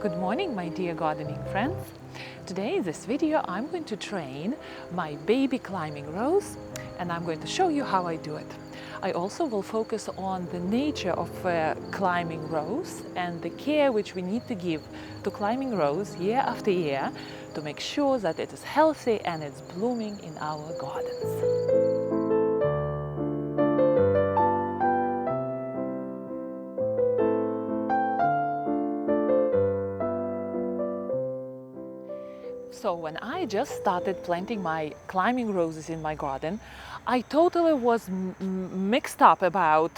Good morning, my dear gardening friends. Today in this video I'm going to train my baby climbing rose and I'm going to show you how I do it. I also will focus on the nature of climbing rose and the care which we need to give to climbing rose year after year to make sure that it is healthy and it's blooming in our gardens. So when I just started planting my climbing roses in my garden, I totally was mixed up about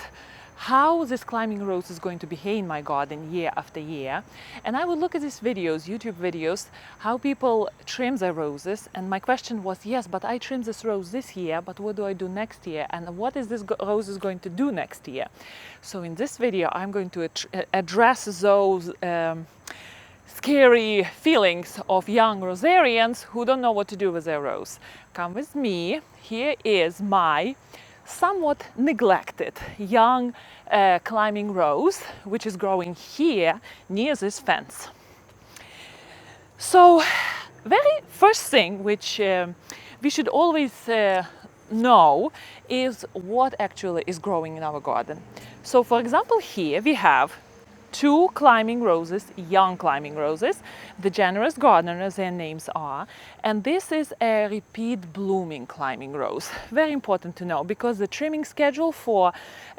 how this climbing rose is going to behave in my garden year after year. And I would look at these videos, YouTube videos, how people trim their roses. And my question was, yes, but I trimmed this rose this year, but what do I do next year? And what is this rose is going to do next year? So in this video, I'm going to address those scary feelings of young rosarians who don't know what to do with their rose. Come with me. Here is my somewhat neglected young climbing rose, which is growing here near this fence. So, very first thing which we should always know is what actually is growing in our garden. So, for example, here we have two climbing roses, young climbing roses, the generous gardeners, their names are, and this is a repeat blooming climbing rose. Very important to know because the trimming schedule for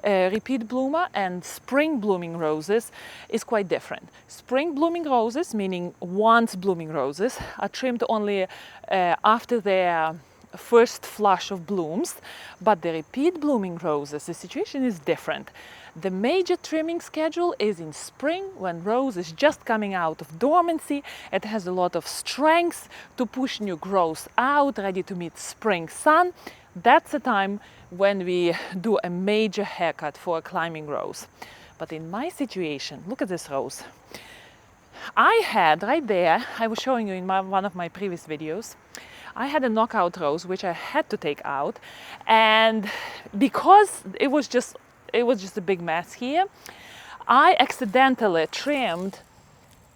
repeat bloomer and spring blooming roses is quite different. Spring blooming roses, meaning once blooming roses, are trimmed only after their first flush of blooms, but the repeat blooming roses, the situation is different. The major trimming schedule is in spring when rose is just coming out of dormancy. It has a lot of strength to push new growth out, ready to meet spring sun. That's the time when we do a major haircut for a climbing rose. But in my situation, look at this rose. I had right there, I was showing you in one of my previous videos, I had a knockout rose which I had to take out, and because it was just a big mess here, I accidentally trimmed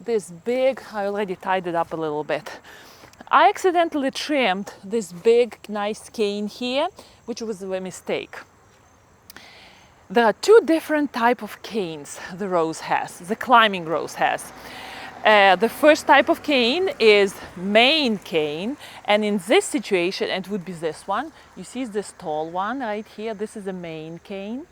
this big, I already tied it up a little bit. I accidentally trimmed this big nice cane here, which was a mistake. There are two different types of canes the rose has, the climbing rose has. The first type of cane is main cane, and in this situation it would be this one. You see this tall one right here, this is a main cane.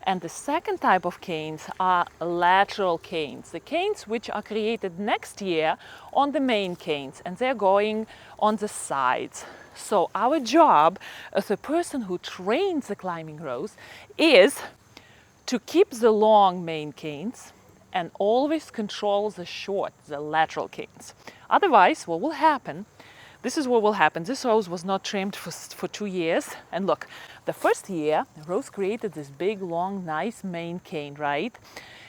And the second type of canes are lateral canes, the canes which are created next year on the main canes, and they're going on the sides. So our job as a person who trains the climbing rose is to keep the long main canes and always control the short, the lateral canes. Otherwise, what will happen? This is what will happen. This rose was not trimmed for 2 years. And look, the first year, the rose created this big, long, nice main cane, right?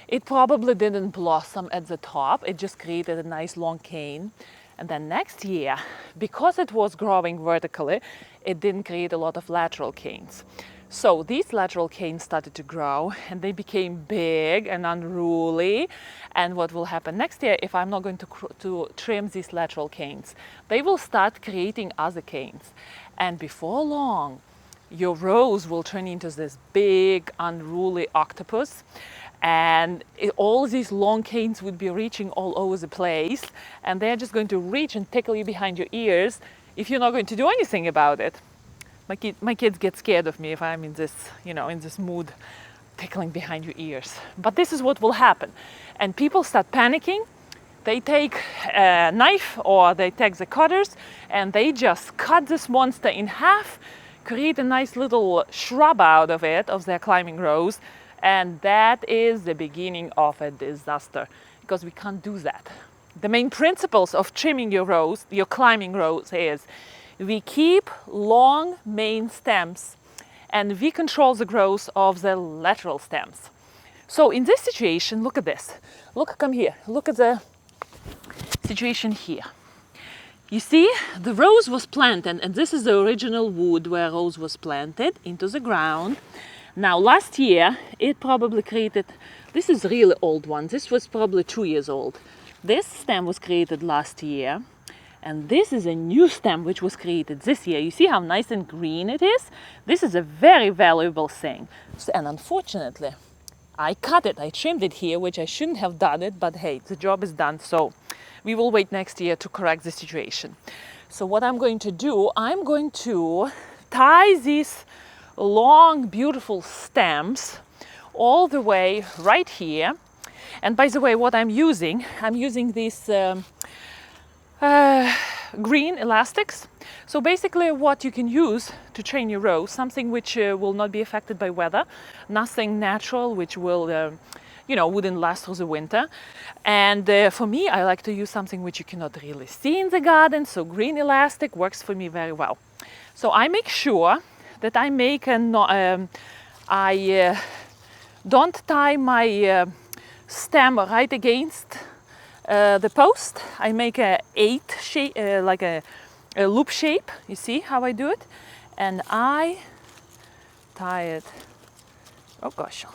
It probably didn't blossom at the top. It just created a nice long cane. And then next year, because it was growing vertically, it didn't create a lot of lateral canes. So these lateral canes started to grow and they became big and unruly. And what will happen next year if I'm not going to trim these lateral canes? They will start creating other canes. And before long, your rose will turn into this big, unruly octopus. And all these long canes would be reaching all over the place. And they're just going to reach and tickle you behind your ears if you're not going to do anything about it. My kids get scared of me if I'm in this, in this mood, tickling behind your ears. But this is what will happen. And people start panicking. They take a knife or they take the cutters and they just cut this monster in half, create a nice little shrub out of it, of their climbing rose. And that is the beginning of a disaster because we can't do that. The main principles of trimming your rose, your climbing rose, is we keep long main stems and we control the growth of the lateral stems. So in this situation, look at this. Come here. Look at the situation here. You see, the rose was planted, and this is the original wood where rose was planted into the ground. Now last year, it probably created, this is a really old one. This was probably 2 years old. This stem was created last year, and this is a new stem which was created this year. You see how nice and green it is? This is a very valuable thing. And unfortunately, I cut it, I trimmed it here, which I shouldn't have done it, but hey, the job is done, so we will wait next year to correct the situation. So what I'm going to do, I'm going to tie these long, beautiful stems all the way right here. And by the way, what I'm using these green elastics. So basically what you can use to train your rose, something which will not be affected by weather, nothing natural which will, wouldn't last through the winter. And for me, I like to use something which you cannot really see in the garden, so green elastic works for me very well. So I make sure that I make I don't tie my stem right against the post. I make a 8 shape, like a loop shape. You see how I do it? And I tie it, oh gosh,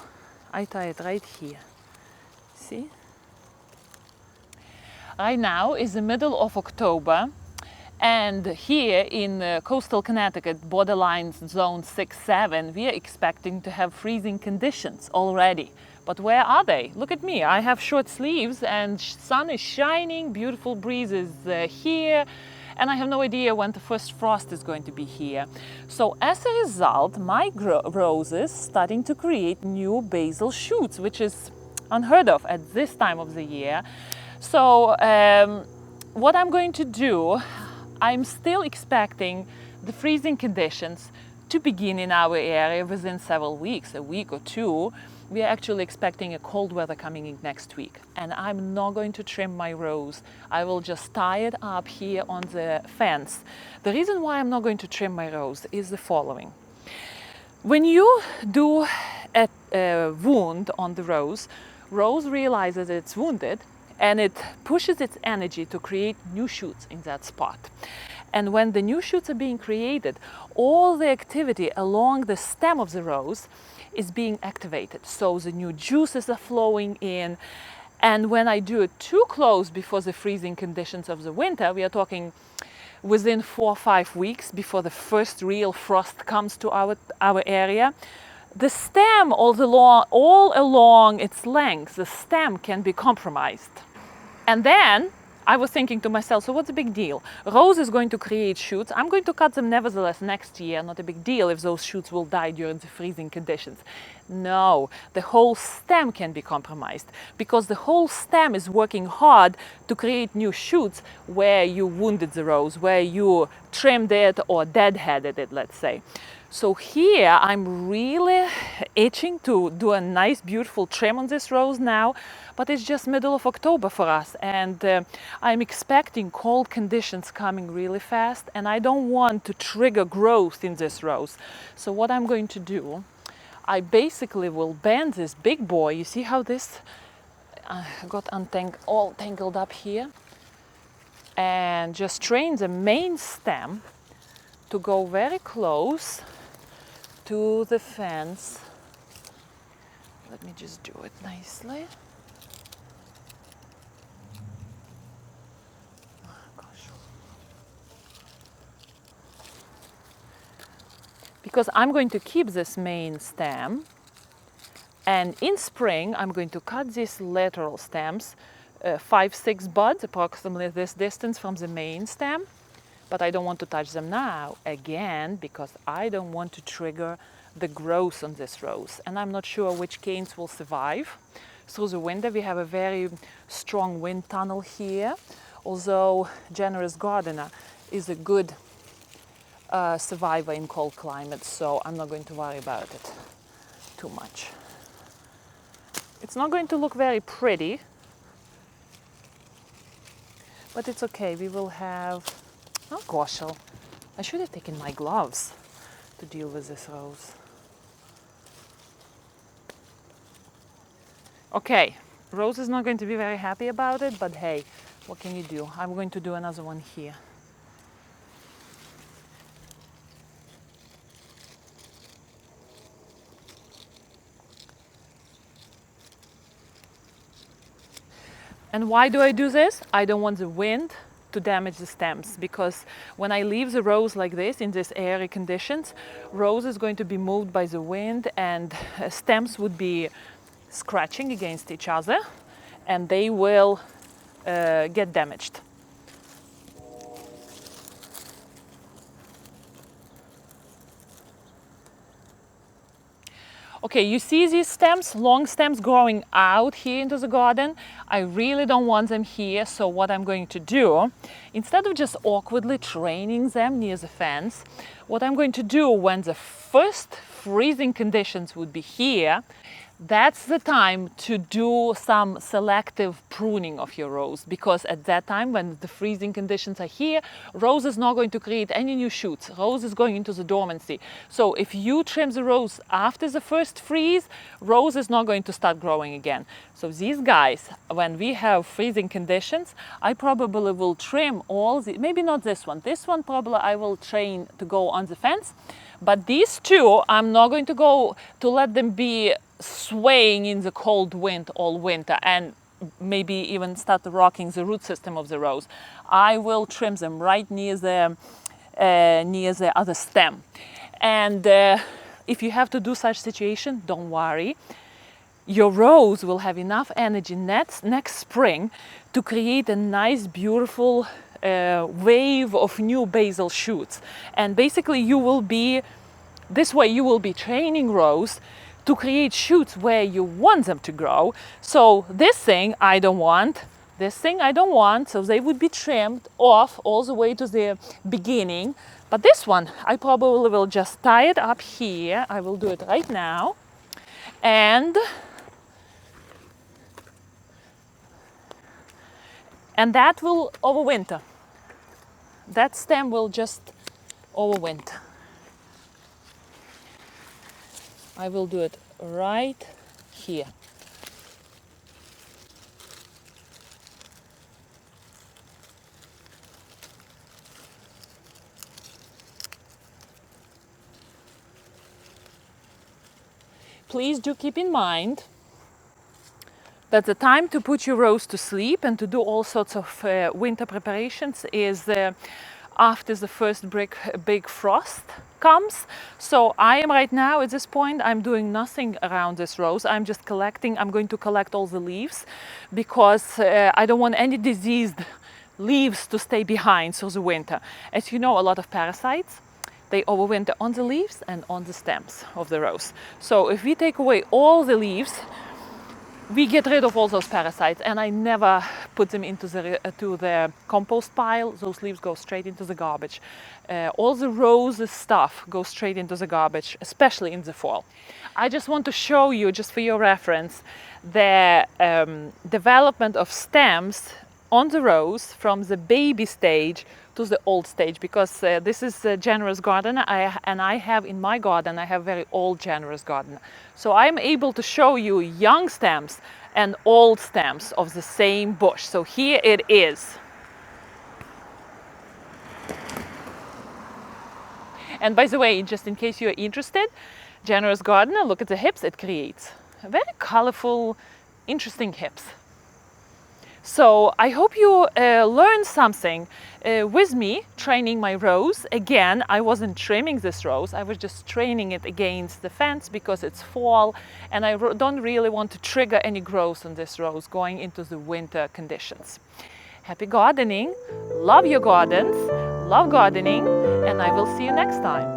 I tie it right here. See? Right now is the middle of October, and here in coastal Connecticut, borderline zone 6-7, we are expecting to have freezing conditions already. But where are they? Look at me, I have short sleeves and sun is shining, beautiful breezes here, and I have no idea when the first frost is going to be here. So as a result, my roses starting to create new basal shoots, which is unheard of at this time of the year. So what I'm going to do, I'm still expecting the freezing conditions to begin in our area within several weeks, a week or two. We are actually expecting a cold weather coming in next week. And I'm not going to trim my rose. I will just tie it up here on the fence. The reason why I'm not going to trim my rose is the following. When you do a wound on the rose realizes it's wounded, and it pushes its energy to create new shoots in that spot. And when the new shoots are being created, all the activity along the stem of the rose is being activated. So the new juices are flowing in. And when I do it too close before the freezing conditions of the winter, we are talking within 4 or 5 weeks before the first real frost comes to our area, the stem all along its length, the stem can be compromised. And then I was thinking to myself, so what's the big deal? Rose is going to create shoots. I'm going to cut them nevertheless next year. Not a big deal if those shoots will die during the freezing conditions. No, the whole stem can be compromised because the whole stem is working hard to create new shoots where you wounded the rose, where you trimmed it or deadheaded it, let's say. So here I'm really itching to do a nice beautiful trim on this rose now, but it's just middle of October for us, and I'm expecting cold conditions coming really fast, and I don't want to trigger growth in this rose. So what I'm going to do, I basically will bend this big boy. You see how this got all tangled up here? And just train the main stem to go very close to the fence. Let me just do it nicely. Oh, gosh. Because I'm going to keep this main stem, and in spring I'm going to cut these lateral stems, 5-6 buds, approximately this distance from the main stem. But I don't want to touch them now, again, because I don't want to trigger the growth on this rose. And I'm not sure which canes will survive through the winter. We have a very strong wind tunnel here, although Generous Gardener is a good survivor in cold climates, so I'm not going to worry about it too much. It's not going to look very pretty, but it's okay. We will have... Oh gosh, I should have taken my gloves to deal with this rose. Okay, Rose is not going to be very happy about it, but hey, what can you do? I'm going to do another one here. And why do I do this? I don't want the wind to damage the stems, because when I leave the rose like this in these airy conditions, rose is going to be moved by the wind, and stems would be scratching against each other and they will get damaged. Okay, you see these stems, long stems growing out here into the garden. I really don't want them here, so what I'm going to do, instead of just awkwardly training them near the fence, what I'm going to do when the first freezing conditions would be here, that's the time to do some selective pruning of your rose, because at that time when the freezing conditions are here, rose is not going to create any new shoots. Rose is going into the dormancy. So if you trim the rose after the first freeze, rose is not going to start growing again. So these guys, when we have freezing conditions, I probably will trim all the, maybe not this one. This one probably I will train to go on the fence. But these two, I'm not going to go to let them be swaying in the cold wind all winter and maybe even start rocking the root system of the rose. I will trim them right near the other stem. And if you have to do such situation, don't worry. Your rose will have enough energy next spring to create a nice, beautiful wave of new basal shoots. And basically you will be, this way you will be training rose to create shoots where you want them to grow. So this thing I don't want, this thing I don't want, so they would be trimmed off all the way to the beginning. But this one, I probably will just tie it up here. I will do it right now. And that will overwinter. That stem will just overwinter. I will do it right here. Please do keep in mind that the time to put your rose to sleep and to do all sorts of winter preparations is after the first big frost comes. So I am right now at this point, I'm doing nothing around this rose. I'm just collecting, I'm going to collect all the leaves because I don't want any diseased leaves to stay behind through the winter. As you know, a lot of parasites, they overwinter on the leaves and on the stems of the rose. So if we take away all the leaves, we get rid of all those parasites, and I never put them into the compost pile. Those leaves go straight into the garbage. All the rose stuff goes straight into the garbage, especially in the fall. I just want to show you, just for your reference, the development of stems on the rose from the baby stage to the old stage, because this is a generous garden, and I have in my garden, I have very old generous garden. So I'm able to show you young stems and old stems of the same bush. So here it is. And by the way, just in case you're interested, generous gardener, look at the hips it creates. Very colorful, interesting hips. So I hope you learned something with me training my rose. Again, I wasn't trimming this rose, I was just training it against the fence because it's fall and I don't really want to trigger any growth on this rose going into the winter conditions. Happy gardening, love your gardens, love gardening, and I will see you next time.